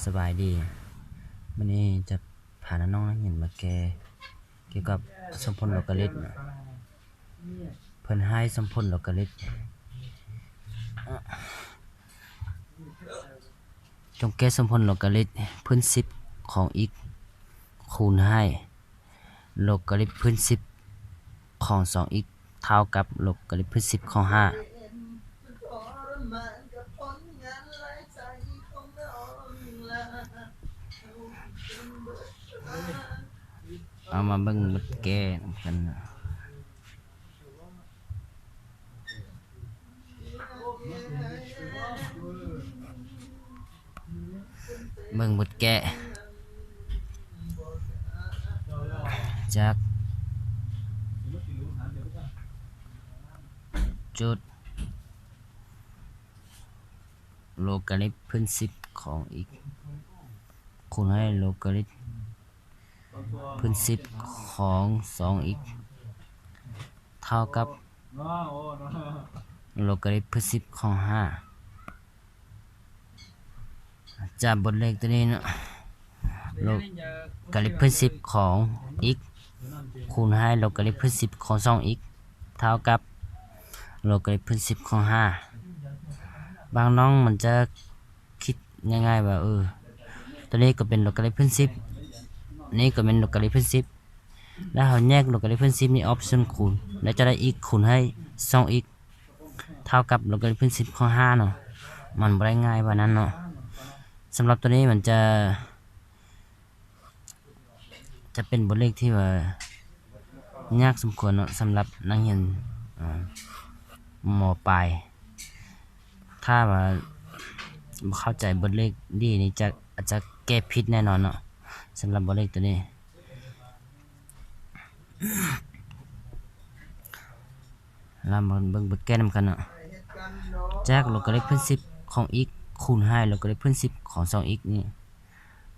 สบายดีวันนี้จะพาน้องๆนักเรียนมาเกี่ยวกับสมพลโลกาลิตเพิ่นให้สมพลโลกาลิตจงแก้สมพลโลกาลิตพื้น10ของxคูณให้โลกาลิตพื้น10ของ 2x เท่ากับโลกาลิตพื้น10ของ5เอามาเบิ่งบทแก้กันเบิ่งบทแก้จากจุดโลกาลิตพื้น10ของ x คูณให้โลกาลิตพื้น10ของ 2x เท่ากับโลกาลิตพื้น10ของ5จากบทเลขตัวนี้นะโลกาลิตพื้น10ของ x คูณให้โลกาลิตพื้น10ของ 2x เท่ากับโลกาลิตพื้น10ของ5บางน้องมันจะคิดง่ายๆว่าตัวนี้ก็เป็นโลกาลิตพื้น10นี่ก็เป็นโลกาลิตพื้น10แล้วเราแยกโลกาลิตพื้น10นี่ออปชั่นคูณแล้วจะได้ x คูณให้ 2x เท่ากับโลกาลิตพื้น10ของ5เนาะมันบ่ได้ง่ายว่านั้นเนาะสำหรับตัวนี้มันจะเป็นบทเลขที่ว่ายากสมควรเนาะสำหรับนักเรียนม.ปลายถ้าว่าเข้าใจบทเลขดีนี่อาจจะแก้ผิดแน่นอนเนาะสำหรับบทเลขตัวนี้เรามาเบิ่งบทแก้นำกันเนาะจากโลกาลิตพื้น10ของ x คูณให้โลกาลิตพื้น10ของ 2x นี่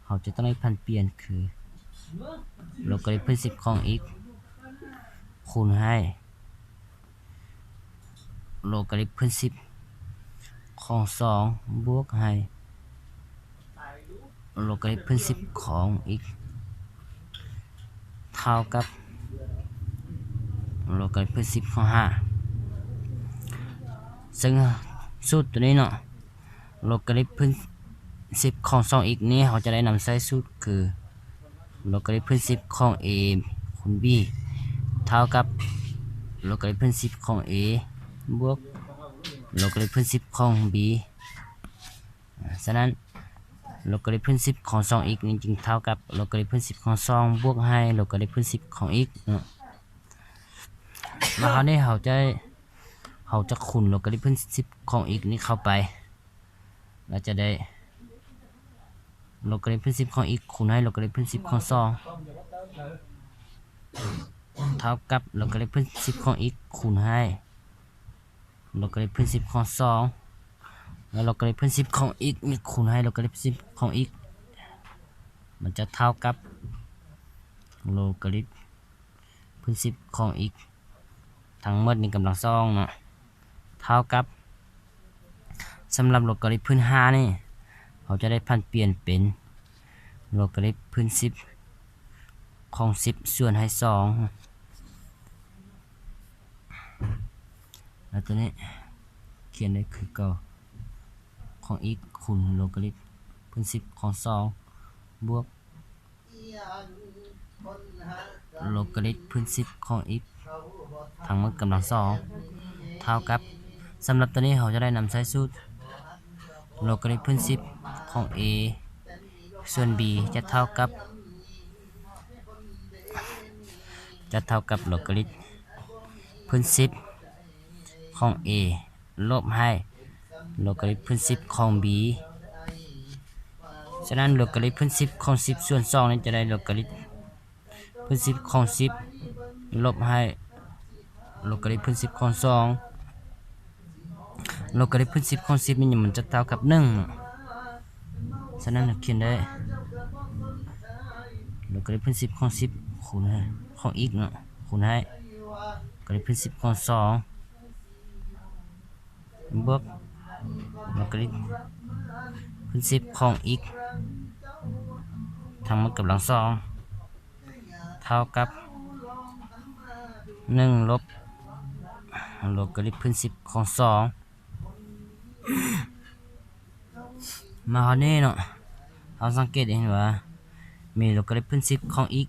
เราจะต้องให้พันเปลี่ยนคือโลกาลิตพื้น10ของ x คูณให้โลกาลิตพื้น10ของ2บวกให้โลกาลิตพื้น10ของ x เท่ากับโลกาลิตพื้น10ของ5ซึ่งสูตรตัวนี้เนาะโลกาลิตพื้น10ของ 2x นี้เราจะได้นำใช้สูตรคือโลกาลิตพื้น10ของ a คูณ b เท่ากับโลกาลิตพื้น10ของ a บวกโลกาลิตพื้น10ของ b ฉะนั้นโลกาลิตพื้น10ของ 2x นี้จึงเท่ากับโลกาลิตพื้น10ของ2บวกให้โลกาลิตพื้น10ของ x เนาะแล้วคราวนี้เราจะคูณโลกาลิตพื้น10ของ x นี้เข้าไปเราจะได้โลกาลิตพื้น10ของ x คูณให้โลกาลิตพื้น10ของ2เท่ากับโลกาลิตพื้น10ของ x คูณให้โลกาลิตพื้น10ของ2แล้วโลกาลิตพื้น10ของ x นี่คูณให้โลกาลิตพื้น10ของ x มันจะเท่ากับโลกาลิตพื้น10ของ x ทั้งหมดนี่กำลังสองเนาะเท่ากับสำหรับโลกาลิตพื้น5นี่เราจะได้พันเปลี่ยนเป็นโลกาลิตพื้น10ของ10ส่วนให้2แล้วตัวนี้เขียนได้คือเก่าของ x คูณโลกาลิตพื้น10ของ2บวกโลกาลิตพื้น10ของ x ทั้งหมดกำลังสองเท่ากับสำหรับตัวนี้เราจะได้นำใช้สูตรโลกาลิตพื้น10ของ a ส่วน b จะเท่ากับโลกาลิตพื้น10ของ a ลบให้โลกาลิตพื้น10ของ b ฉะนั้นโลกาลิตพื้น10ของ10ส่วน2นี้จะได้โลกาลิตพื้น10ของ10ลบให้โลกาลิตพื้น10ของ2โลกาลิตพื้น10ของ10นี่มันจะเท่ากับ1ฉะนั้นเราเขียนได้โลกาลิตพื้น10ของ10คูณให้ของ x เนาะคูณให้โลกาลิตพื้น10ของ2บวกโลกาลิตพื้น10ของ x ทั้งหมดกำลังสองเท่ากับ1ลบโลกาลิกพื้น10ของ2มาข้อนี้เนาะเราสังเกตเห็นว่ามีโลกาลิกพื้น10ของอีก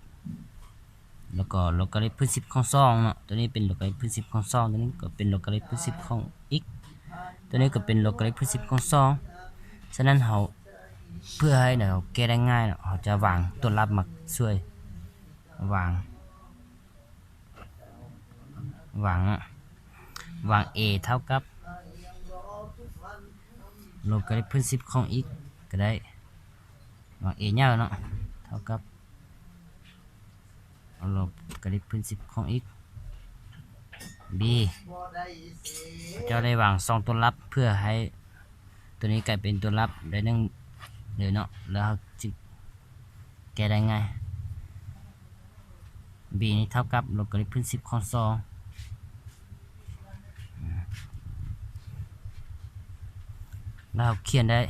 แล้วก็โลกาลิกพื้น10ของ2เนาะตัวนี้เป็นโลกาลิกพื้น10ของ2ตัวนี้ก็เป็นโลกาลิกพื้น10ของอีกตัวนี้ก็เป็นโลกาลิกพื้น10ของ2ฉะนั้นเราเพื่อให้เราแก้ได้ง่ายเนาะเราจะวางตัวรับมาช่วยวางa เท่ากับโลกาลิกพื้น10ของอีกก็ได้วาง a ยาวเนาะเท่ากับโลกาลิกพื้น10ของอีก b จะได้วาง2ตัวรับเพื่อให้ตัวนี้กลายเป็นตัวรับได้1เลยเนาะแล้วจึงแก้ได้ง่าย b นี้เท่ากับโลกาลิกพื้น10ของ2แล้วเขียนได้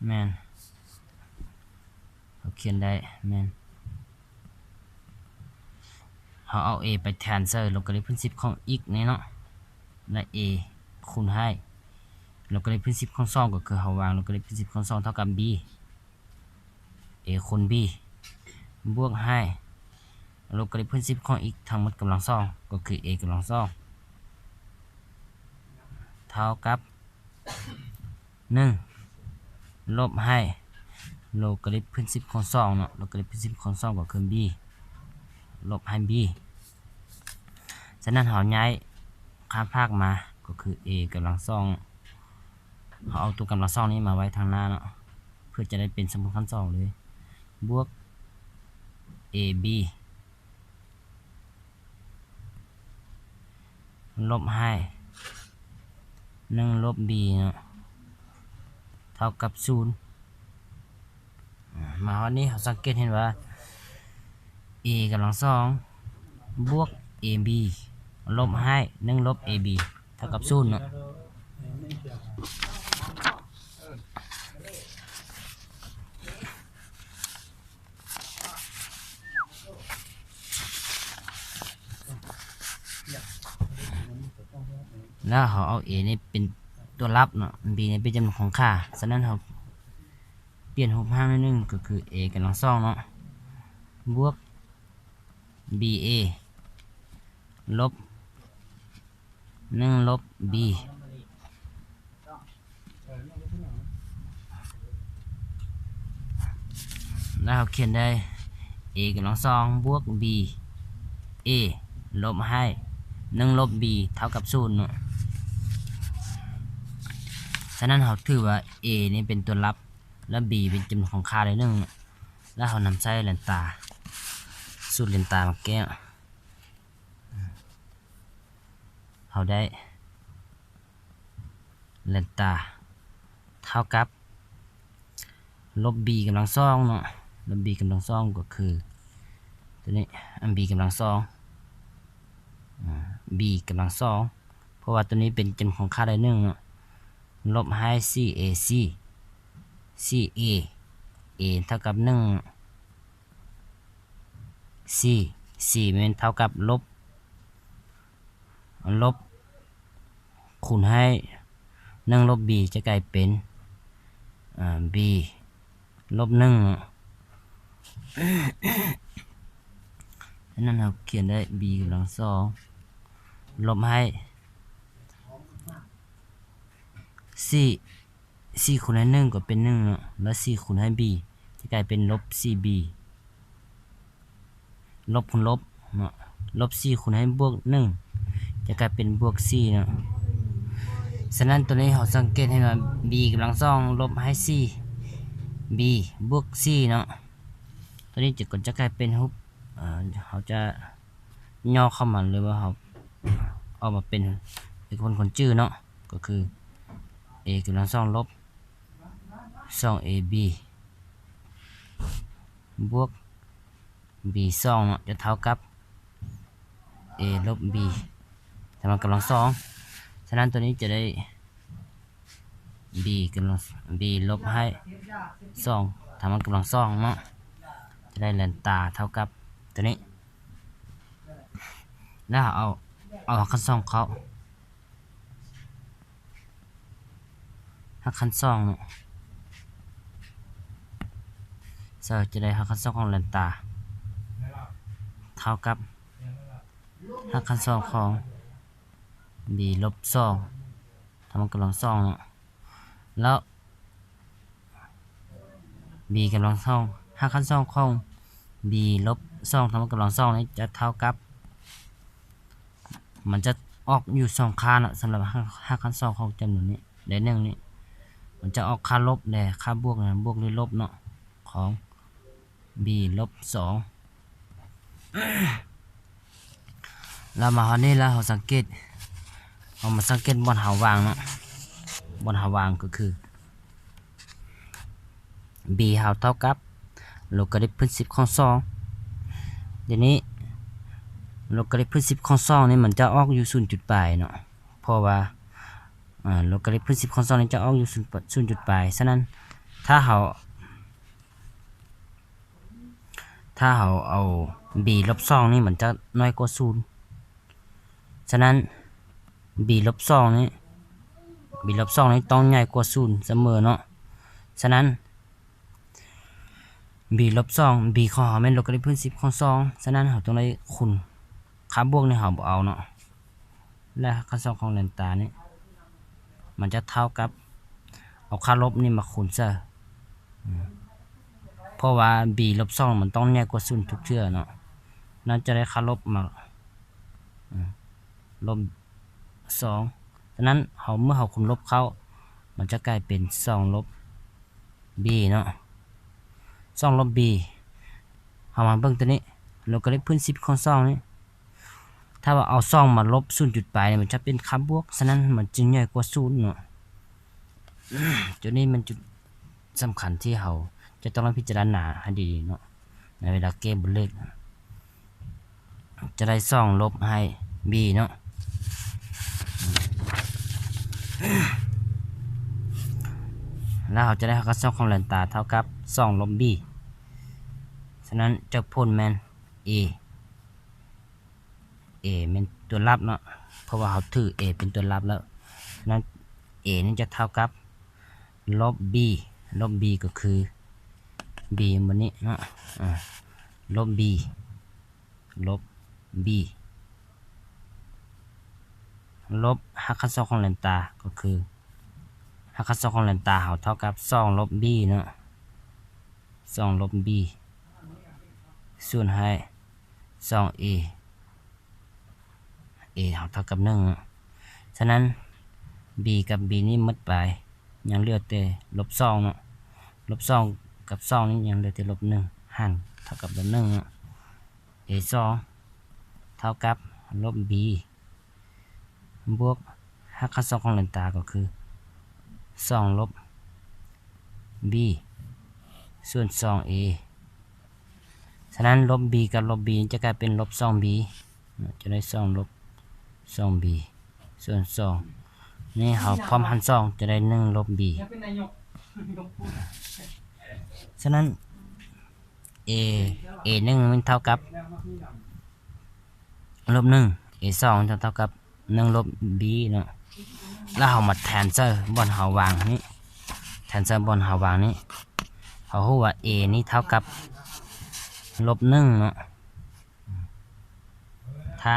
แม่นเราเขียนได้แม่นเราเอา a ไปแทนเซอร์โลกาลิกพื้น10ของอีกนี่เนาะและ a คูณให้โลกาลิกพื้น10ของ2ก็คือเราวางโลกาลิกพื้น10ของ2เท่ากับ b a คูณ b บวกให้โลกาลิกพื้น10ของอีกทั้งหมดกำลัง2ก็คือ a กำลัง2เท่ากับ1ลบให้โลกาลิกพื้น10ของ2เนาะโลกาลิกพื้น10ของ2ก็คือ b ลบให้ b ฉะนั้นเราย้ายค่าภาคมาก็คือ a กำลัง2เราเอาตัวกำลัง2นี้มาไว้ทางหน้าเนาะเพื่อจะได้เป็นสมมุติขั้น2เลยบวก ab ลบให้1ลบ b เนาะเท่ากับ0มาวันนี้เราสังเกตเห็นว่า a กำลัง2บวก ab ลบให้1ลบ ab เท่ากับ0เนาะแล้วเขาเอา a นี่เป็นตัวรับเนาะ b นี่เป็นจำนวนของค่าฉะนั้นเราเปลี่ยนรูปร่างนิดนึงก็คือ a กำลัง2เนาะบวก ba ลบ1ลบ b แล้วเราเขียนได้ a กำลัง2บวก b a ลบให้1ลบ b เท่ากับ0เนาะฉะนั้นเราถือว่า a นี่เป็นตัวรับและ b เป็นจำนวนของค่าได้1แล้วเรานำใช้เลนตาสูตรเลนตามาแก้เราได้เลนตาเท่ากับลบ b กำลัง2เนาะลบ b กำลัง2ก็คือตัวนี้b กำลัง2b กำลัง2เพราะว่าตัวนี้เป็นจำนวนของค่าได้1เนาะลบให้ cac ca a เท่ากับ1 c c มันเท่ากับลบคูณให้1ลบ b จะกลายเป็นb ลบ1นั่นเราเขียนได้ b กำลัง2ลบให้ c คูณให้1ก็เป็น1เนาะแล้ว c คูณให้ b จะกลายเป็นลบ cb ลบคูณลบเนาะลบ c คูณให้บวก1จะกลายเป็นบวก c เนาะฉะนั้นตัวนี้เราสังเกตให้ว่า b กำลัง2ลบให้ c b บวก c เนาะตัวนี้จะกลายเป็นรูปเขาจะย่อเข้ามาเลยว่าเขาออกมาเป็นคนชื่อเนาะก็คือ a กำลัง2ลบ 2ab บวก b 2เนาะจะเท่ากับ a ลบ b แต่มันกำลัง2ฉะนั้นตัวนี้จะได้ b กำลัง b ลบให้2ถ้ามันกำลัง2เนาะจะได้แลนตาเท่ากับตัวนี้แล้วเอาคัน2เข้าหักคัน2เนาะจะได้หักคัน2ของแลนตาเท่ากับหักคัน2ของ b ลบ2ถ้ามันกำลัง2เนาะแล้ว b กำลัง2หักคัน2ของ b ลบ2ถ้ามันกำลัง2นี้จะเท่ากับมันจะออกอยู่2ค่าเนาะสำหรับหักคัน2ของจำนวนนี้ได้1นี้มันจะออกค่าลบแด่ค่าบวกนะบวกหรือลบเนาะของ b ลบ2แล้วมาฮอดนี้แล้วเราสังเกตเอามาสังเกตบนหาวางเนาะบนหาวางก็คือ b หาวเท่ากับโลการิทพื้น10ของ2เดี๋ยวนี้โลการิทพื้น10ของ2นี่มันจะออกอยู่0.ปลายเนาะเพราะว่าโลการิทพื้น10ของ2นี่จะออกอยู่0.ปลายฉะนั้นถ้าเราเอา b ลบ2นี่มันจะน้อยกว่า0ฉะนั้น b ลบ2นี่ b ลบ2นี่ต้องใหญ่กว่า0เสมอเนาะฉะนั้น b ลบ2 b ของเราเป็นโลการิทพื้น10ของ2ฉะนั้นเราต้องได้คูณค่าบวกนี่เราบ่เอาเนาะและค่า2ของแลนตานี่มันจะเท่ากับเอาค่าลบนี่มาคูณซะเพราะว่า b ลบ2มันต้องใหญ่กว่า0ทุกเทื่อเนาะนั่นจะได้ค่าลบมาลบ2ฉะนั้นเมื่อเราคูณลบเข้ามันจะกลายเป็น2ลบ b เนาะ2ลบ b เอามาเบิ่งตัวนี้โลการิทพื้น10ของ2นี่ถ้าว่าเอา2มาลบ0.ปลายมันจะเป็นค่าบวกฉะนั้นมันจึงใหญ่กว่า0เนาะจุดนี้มันจุดสำคัญที่เราจะต้องพิจารณาให้ดีเนาะในเวลาแก้บนเลขจะได้2ลบให้ b เนาะแล้วเราจะได้ค่า2ของแลนตาเท่ากับ2ลบ b ฉะนั้นจะผลแม่น a เป็นตัวรับเนาะเพราะว่าเขาถือ a เป็นตัวรับแล้วนั้น a นี่จะเท่ากับลบ b ลบ b ก็คือ b บนนี้เนาะลบ b ลบ b ลบหักคัน2ของแลนตาก็คือหักคัน2ของแลนตาเขาเท่ากับ2ลบ b เนาะ2ลบ b ส่วนให้ 2a a เขาเท่ากับ1ฉะนั้น b กับ b นี่หมดไปยังเหลือแต่ลบ2เนาะลบ2กับ2นี่ยังเหลือแต่ลบ1หันเท่ากับลบ1เนาะ a 2เท่ากับลบ b บวกหักคัน2ของแลนตาก็คือ2ลบ b ส่วน 2a ฉะนั้นลบ b กับลบ b จะกลายเป็นลบ 2b จะได้2ลบ 2b ส่วน2นี่เราพร้อมหัน2จะได้1ลบ b ฉะนั้น a 1มันเท่ากับลบ1 a 2จะเท่ากับ1ลบ b เนาะแล้วเรามาแทนเซอร์บนเราวางนี้แทนเซอร์บนเราวางนี้เรารู้ว่า a นี่เท่ากับลบ1เนาะถ้า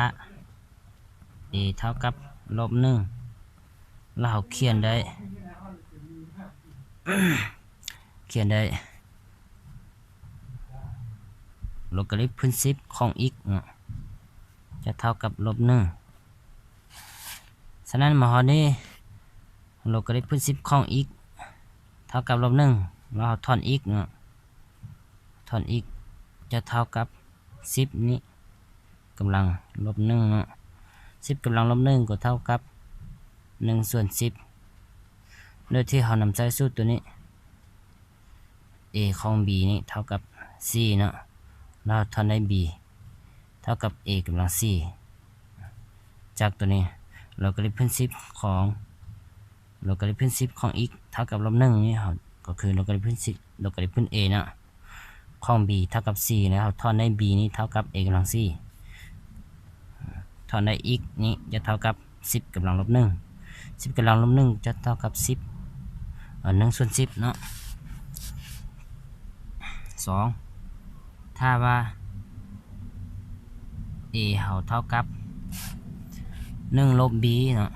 a เท่ากับลบ1แล้วเราเขียนได้ โลการิทพื้น10ของ x เนาะจะเท่ากับลบ1ฉะนั้นมาฮอดนี้โลการิทพื้น10ของ x เท่ากับลบ1แล้วเราถอน x เนาะถอน x จะเท่ากับ10นี้กำลังลบ1เนาะ10กำลังลบ1ก็เท่ากับ1ส่วน10โดยที่เรานำใส่สูตรตัวนี้ a ของ b นี่เท่ากับ4เนาะแล้วถอนได้ b เท่ากับ a กำลัง4จากตัวนี้เราก็ได้พื้น10ของ โลกาลิกพื้น10ของ x เท่ากับลบ1นี่ครับก็คือโลกาลิกพื้น10โลกาลิกพื้น a เนาะของ b เท่ากับ4แล้วทอนได้ b นี่เท่ากับ a กำลัง4ถอนได้ x นี้จะเท่ากับ10กำลังลบ1 10กำลังลบ1จะเท่ากับ10 1 ส่วน 10เนาะ2ถ้าว่า a เฮาเท่ากับ1ลบ b เนาะ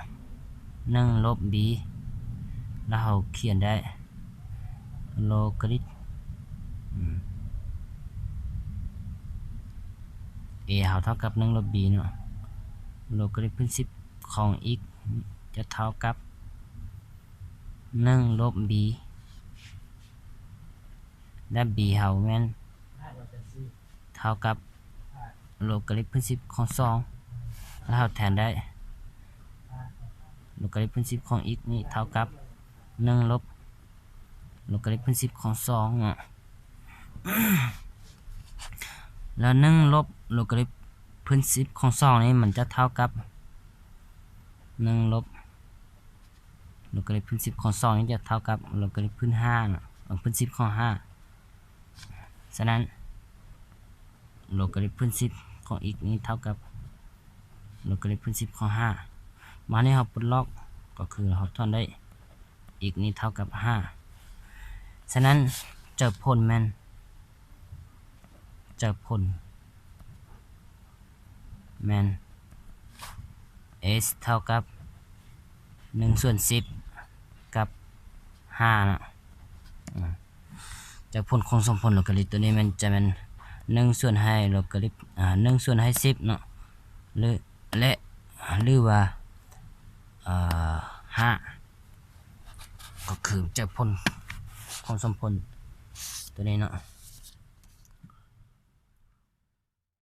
1ลบ b แล้วเราเขียนได้โลกาลิกa เฮาเท่ากับ1ลบ b เนาะโลกาลิกพื้น10ของ x จะเท่ากับ1ลบ b และ b เฮาแม่นเท่ากับโลกาลิกพื้น10ของ2แล้วเราแทนได้โลกาลิกพื้น10ของ x นี่เท่ากับ1ลบโลกาลิกพื้น10ของ2อ่ะ แล้ว1ลบโลกาลิกพื้น10ของ2นี่มันจะเท่ากับ1ลบโลกาลิกพื้น10ของ2นี่จะเท่ากับโลกาลิกพื้น5นะพื้น10ของ5ฉะนั้นโลกาลิกพื้น10ของ x นี่เท่ากับโลกาลิกพื้น10ของ5มานี่เราปลดล็อกก็คือเราทอนได้ x นี่เท่ากับ5ฉะนั้นเจอผลแม่นs เท่ากับ1ส่วน10กับ5นะจากผลของสมผลโลกาลิกตัวนี้มันจะเป็น1ส่วนให้โลกาลิก1ส่วนให้10เนาะหรือว่า5ก็คือจากผลของสมผลตัวนี้เนาะ